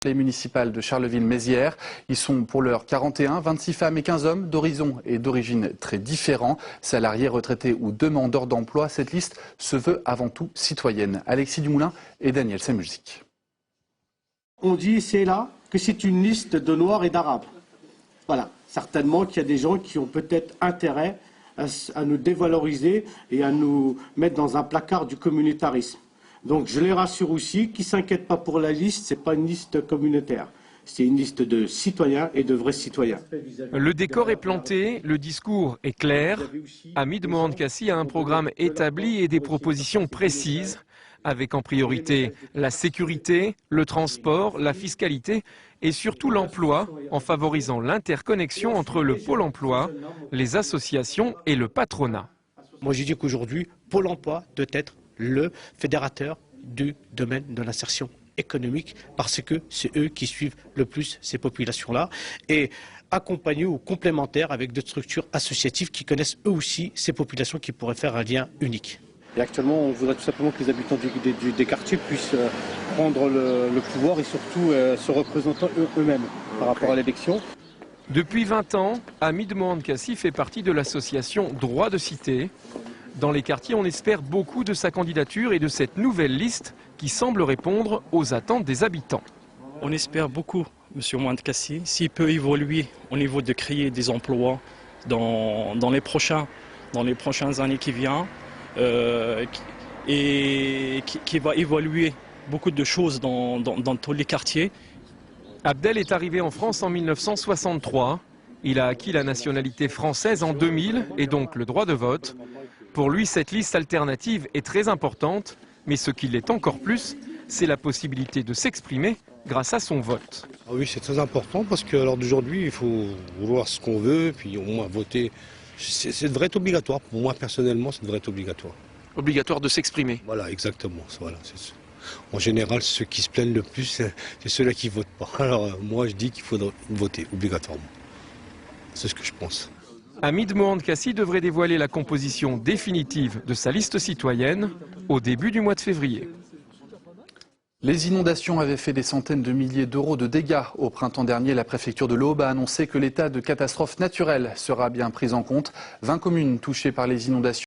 Les municipales de Charleville-Mézières. Ils sont pour l'heure 41, 26 femmes et 15 hommes d'horizons et d'origines très différents, salariés, retraités ou demandeurs d'emploi. Cette liste se veut avant tout citoyenne. Alexis Dumoulin et Daniel Samusic. On dit c'est là que c'est une liste de Noirs et d'Arabes. Voilà, certainement qu'il y a des gens qui ont peut-être intérêt à nous dévaloriser et à nous mettre dans un placard du communautarisme. Donc je les rassure aussi, qui ne s'inquiètent pas pour la liste, ce n'est pas une liste communautaire. C'est une liste de citoyens et de vrais citoyens. Le décor est planté, le discours est clair. Hamid Mohamed-Kassi a un programme établi et des propositions précises, avec en priorité la sécurité, le transport, la fiscalité et surtout l'emploi, en favorisant l'interconnexion entre le Pôle emploi, les associations et le patronat. Moi je dis qu'aujourd'hui, Pôle emploi doit être le fédérateur du domaine de l'insertion économique parce que c'est eux qui suivent le plus ces populations-là et accompagnés ou complémentaires avec d'autres structures associatives qui connaissent eux aussi ces populations qui pourraient faire un lien unique. Et actuellement, on voudrait tout simplement que les habitants des quartiers puissent prendre le pouvoir et surtout se représenter eux-mêmes par rapport à l'élection. Depuis 20 ans, Hamid Mohamed-Kassi fait partie de l'association Droit de Cité. Dans les quartiers, on espère beaucoup de sa candidature et de cette nouvelle liste qui semble répondre aux attentes des habitants. On espère beaucoup, M. Mohamed-Kassi, s'il peut évoluer au niveau de créer des emplois dans les prochaines années qui viennent et qui va évoluer beaucoup de choses dans tous les quartiers. Abdel est arrivé en France en 1963. Il a acquis la nationalité française en 2000 et donc le droit de vote. Pour lui, cette liste alternative est très importante, mais ce qui l'est encore plus, c'est la possibilité de s'exprimer grâce à son vote. Ah oui, c'est très important parce qu'à l'heure d'aujourd'hui, il faut vouloir ce qu'on veut, puis au moins voter. Ça devrait être obligatoire. Pour moi, personnellement, ça devrait être obligatoire. Obligatoire de s'exprimer. Voilà, exactement. Voilà, en général, ceux qui se plaignent le plus, c'est ceux-là qui ne votent pas. Alors moi, je dis qu'il faudrait voter obligatoirement. C'est ce que je pense. Hamid Mohamed-Kassi devrait dévoiler la composition définitive de sa liste citoyenne au début du mois de février. Les inondations avaient fait des centaines de milliers d'euros de dégâts. Au printemps dernier, la préfecture de l'Aube a annoncé que l'état de catastrophe naturelle sera bien pris en compte. 20 communes touchées par les inondations